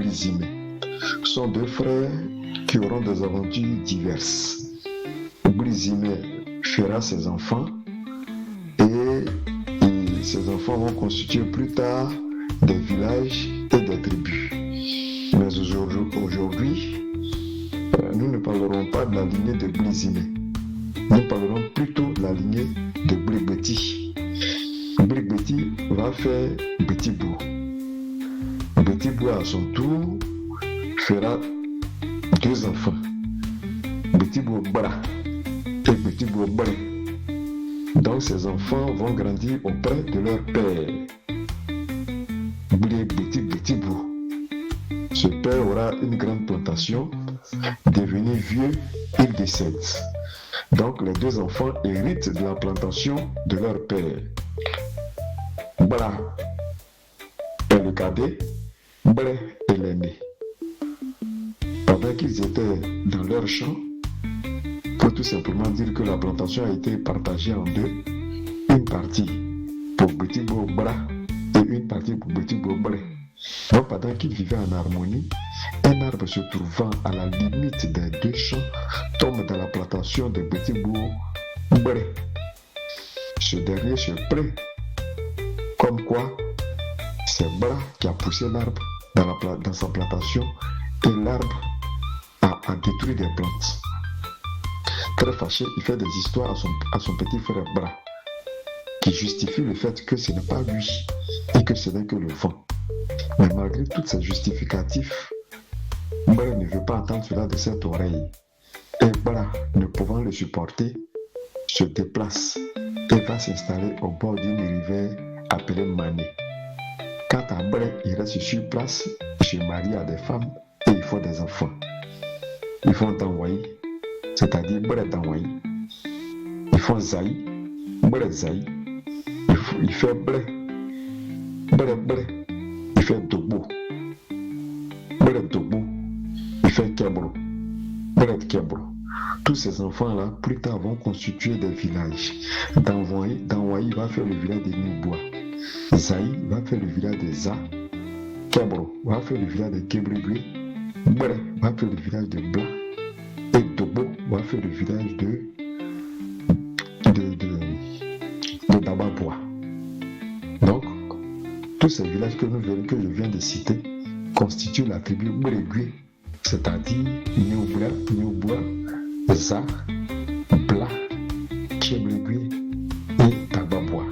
Blizime. Sont deux frères qui auront des aventures diverses. Blizime fera ses enfants et ces enfants vont constituer plus tard des villages et des tribus. Mais aujourd'hui, nous ne parlerons pas de la lignée de Blizime. Nous parlerons plutôt de la lignée de Bligbeti. Bligbeti va faire Betibou. Betibou à son tour fera deux enfants. Betibou Bra et Betibou Bre. Donc ces enfants vont grandir auprès de leur père. Betibou. Ce père aura une grande plantation. Devenu vieux, il décède. Donc les deux enfants héritent de la plantation de leur père. Bra est le cadet, Bre est l'aîné. Pendant qu'ils étaient dans leur champ, faut tout simplement dire que la plantation a été partagée en deux. Une partie pour Betibou Bra et une partie pour Betibou Bre. Donc pendant qu'ils vivaient en harmonie, un arbre se trouvant à la limite des deux champs tombe dans la plantation de Betibou Bre. Ce dernier se plaint, comme quoi c'est Bra qui a poussé l'arbre dans sa plantation et l'arbre a détruit des plantes. Très fâché, il fait des histoires à son petit frère Bra, qui justifie le fait que ce n'est pas lui et que ce n'est que le vent. Mais malgré tous ces justificatifs, Bra ne veut pas entendre cela de cette oreille. Et Bra, ne pouvant le supporter, se déplace et va s'installer au bord d'une rivière appelée Mané. Quant à Bra, il reste sur place, il se marie à des femmes et il faut des enfants. Ils font Tanwaï, c'est-à-dire Bra Tanwaï. Ils font Zaï, Bra Zaï. Il fait Bre, il fait Dobo. Bre Dobo, il fait Kebro. Bre Kebro. Tous ces enfants-là, plus tard, vont constituer des villages. Danwaï va faire le village de Niboua. Zaï va faire le village de Za. Kebro va faire le village de Kebrigui. Bre va faire le village de Bla. Et Dobo va faire le village de Dababoua. Donc, tous ces villages que je viens de citer constituent la tribu Bregui, c'est-à-dire Niobua, Za, Bla, Kebregui et Dababoua.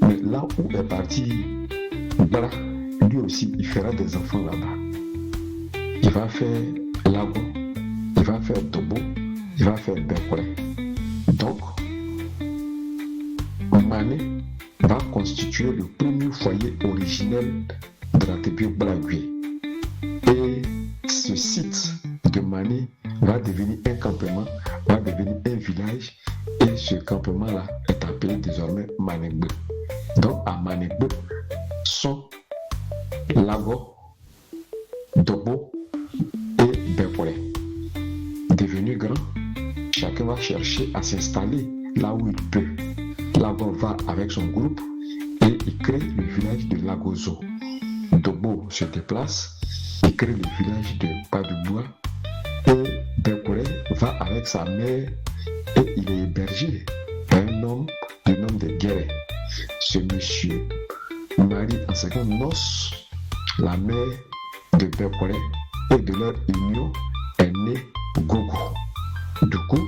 Mais là où est parti Bra, lui aussi, il fera des enfants là-bas. Il va faire Lago, il va faire Dobo, il va faire Bekore. Donc, Mané va constituer le premier foyer originel de la tribu Blagui. Et ce site de Mané va devenir un campement, va devenir un village. Et ce campement-là est appelé désormais Manegbe. Donc, à Manegbe sont Lago, Dobo et Bekore. Devenu grand, chacun va chercher à s'installer là où il peut. Lago va avec son groupe et il crée le village de Lagozo. Dobo se déplace, il crée le village de Padubois et Bekore va avec sa mère et il est hébergé par un homme du nom de Guéret. Ce monsieur marie en seconde noces la mère de Bekore et de leur union est né Gogo. Du coup,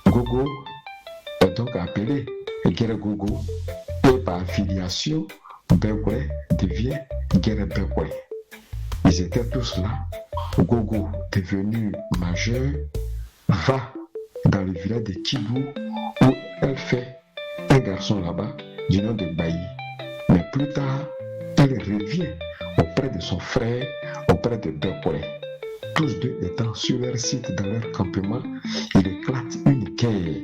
Gogo est donc appelé Guéret Gogo et par affiliation, Bekore devient Guéret Bekore. Ils étaient tous là. Gogo, devenu majeur, va dans le village de Kibou où elle fait un garçon là-bas du nom de Bailly. Mais plus tard, elle revient auprès de son frère, auprès de Bekore. Tous deux étant sur leur site dans leur campement, il éclate une guerre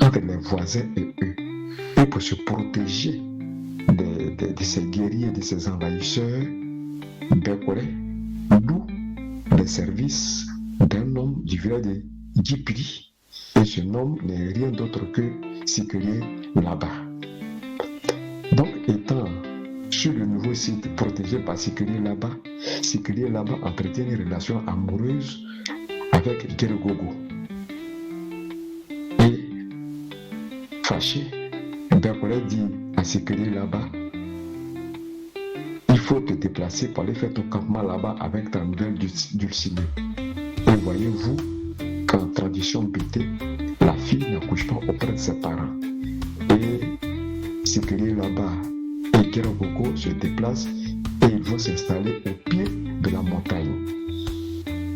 entre les voisins et eux. Et pour se protéger de ces guerriers, de ces envahisseurs, Bekore loue les services d'un homme du village de Djipri Et ce nom n'est rien d'autre que Sikiri Laba. Donc, étant sur le nouveau site protégé par Sikiri Laba entretient une relation amoureuse avec Gerogogo. Et fâché, Bekora dit à Sikiri Laba, il faut te déplacer pour aller faire ton campement là-bas avec ta nouvelle dulcinée. Et voyez-vous qu'en tradition BT, la fille n'accouche pas auprès de ses parents. Et Sikiri Laba et Gerogogo se déplacent et ils vont s'installer au pied de la montagne.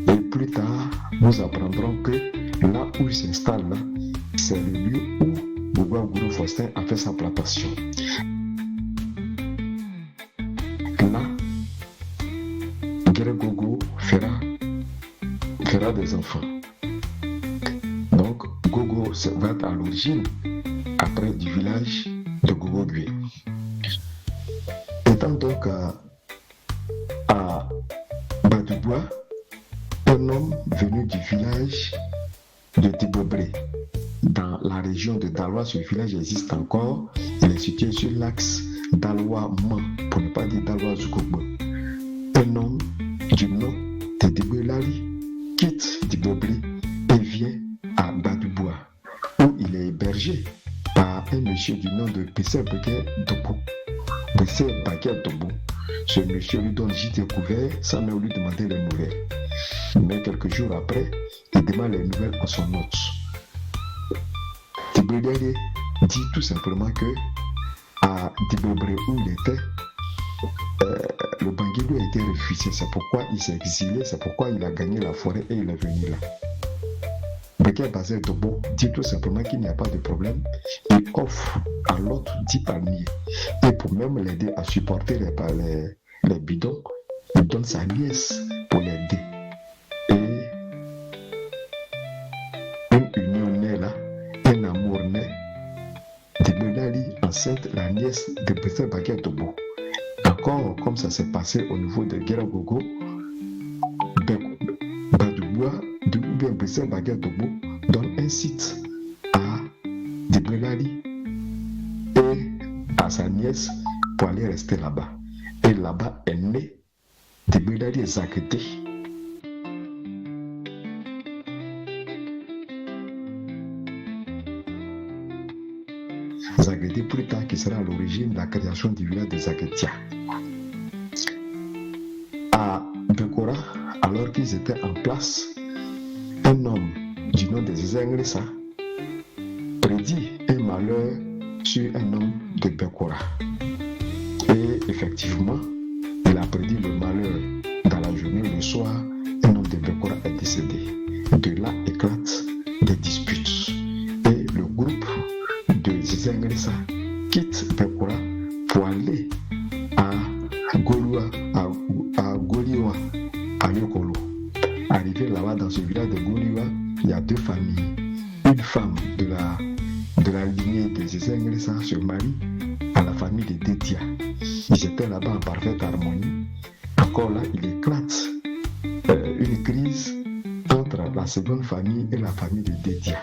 Et plus tard, nous apprendrons que là où ils s'installent, c'est le lieu où Bougwa Guru Faustin a fait sa plantation. Là, Gerogogo fera des enfants. Donc, Gogo va être à l'origine, après du village de Gogo-Gwe. Étant donc à Badoubois, un homme venu du village de Tibobré, dans la région de Daloa, ce village existe encore. Il est situé sur l'axe Daloa-Man, pour ne pas dire Daloa-Zukogbo. Un homme du nom de Dibouelali quitte Tibobré et vient à Badoubois, où il est hébergé par un monsieur du nom de Bessé Baguet Dobo. Bessé Baguet Dobo. Ce monsieur lui donne gîte couvert sans même lui demander les nouvelles. Mais quelques jours après, il demande les nouvelles à son hôte. Tibobré dit tout simplement que à Tibobré où il était, le Bangui lui a été refusé. C'est pourquoi il s'est exilé, c'est pourquoi il a gagné la forêt et il est venu là. Baguet Bazé Dobo dit tout simplement qu'il n'y a pas de problème. Il offre à l'autre 10 palmiers. Et pour même l'aider à supporter les bidons, il donne sa nièce pour l'aider. Et une union naît là, un amour naît. Dibelali enceinte la nièce de Bessé Baguet Dobo. Encore comme ça s'est passé au niveau de Gerogogo, Badoubois ou bien Bessé Baguet Dobo donne un site à Dibelali et à sa nièce pour aller rester là-bas. Et là-bas est né Dibelali Zakete. Zagrédé plus tard qui sera à l'origine de la création du village de Zagetia. À Bekora, alors qu'ils étaient en place, un homme du nom de Zézengressa prédit un malheur sur un homme de Bekora. Et effectivement, il a prédit le malheur dans la journée. Le soir, un homme de Bekora est décédé. De là éclatent des disputes. Et le groupe de Zézengressa quitte Bekora pour aller à Goliwa, à Yokolo. Arrivé là-bas dans ce village de Goliwa, il y a deux familles. Une femme de la lignée de Zézengressa se marie à la famille de Dédia. Ils étaient là-bas en parfaite harmonie. Encore là, il éclate une crise entre la seconde famille et la famille de Dédia.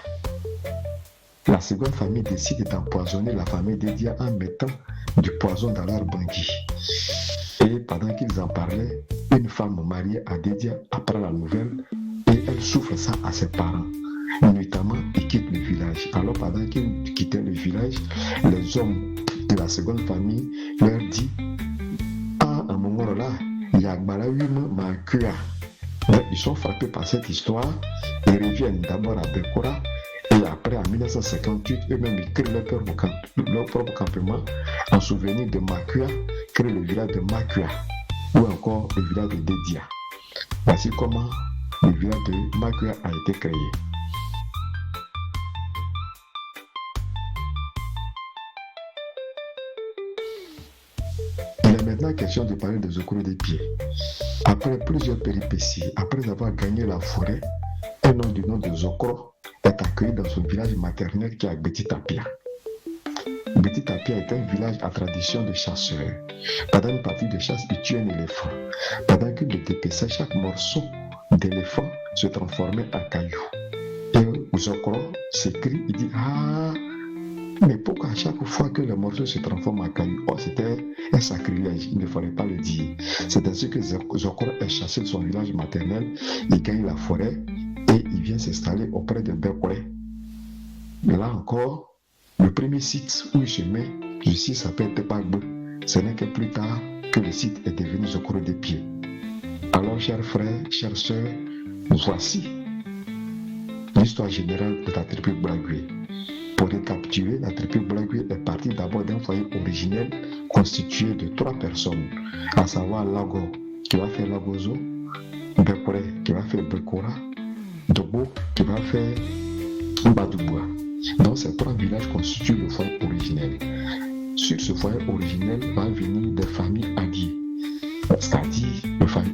La seconde famille décide d'empoisonner la famille Dédia en mettant du poison dans leur bangui. Et pendant qu'ils en parlaient, une femme mariée à Dédia apprend la nouvelle et elle souffre ça à ses parents. Nuitamment, ils quittent le village. Alors pendant qu'ils quittaient le village, les hommes de la seconde famille leur disent « Ah, à un moment là, il y a Makua. » Ils sont frappés par cette histoire et reviennent d'abord à Bekora. Et après, en 1958, eux-mêmes, ils créent leur propre campement en souvenir de Makua, créent le village de Makua ou encore le village de Dédia. Voici comment le village de Makua a été créé. Il est maintenant question de parler de Zokoro des pieds. Après plusieurs péripéties, après avoir gagné la forêt, un homme du nom de Zokoro est accueilli dans son village maternel qui est à Betitapia. Betitapia est un village à tradition de chasseurs. Pendant une partie de chasse, il tue un éléphant. Pendant qu'il le dépeçait, chaque morceau d'éléphant se transformait en caillou. Et Zokro s'écrit, il dit ah, mais pourquoi à chaque fois que le morceau se transforme en caillou? Oh, c'était un sacrilège, il ne fallait pas le dire. C'est ainsi que Zokro est chassé de son village maternel, il gagne la forêt et il vient s'installer auprès de Bekore. Là encore, le premier site où il se met, le site s'appelle Tepagbe. Ce n'est que plus tard que le site est devenu Zokro des pieds. Alors, chers frères, chères sœurs, voici l'histoire générale de la tribu Blagwe. Pour récapituler, la tribu Blagwe est partie d'abord d'un foyer originel constitué de 3 personnes, à savoir Lago qui va faire Lagozo, Bekore qui va faire Bekora, Dobo qui va faire Mbadouboua. Donc ces 3 villages constituent le foyer originel. Sur ce foyer originel va venir des familles alliées, c'est-à-dire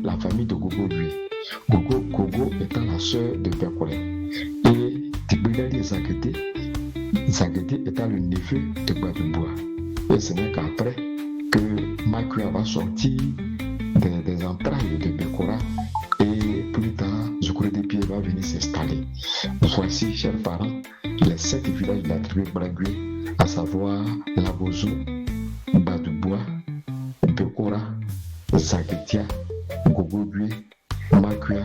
la famille de Gogo lui. Gogo étant la sœur de Bekore. Et Tibidali Zagete étant le neveu de Badouboua. Et ce n'est qu'après que Makua va sortir des entrailles de Bekora et plus tard, Zokro des pieds va venir s'installer. Voici, chers parents, les 7 villages de la tribu Blagwe, à savoir Lagozo, Badouboua, Bekora, Zagetia, Gogobue, Makua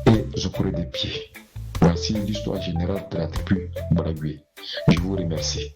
et Zokro des pieds. Voici l'histoire générale de la tribu Blagwe. Je vous remercie.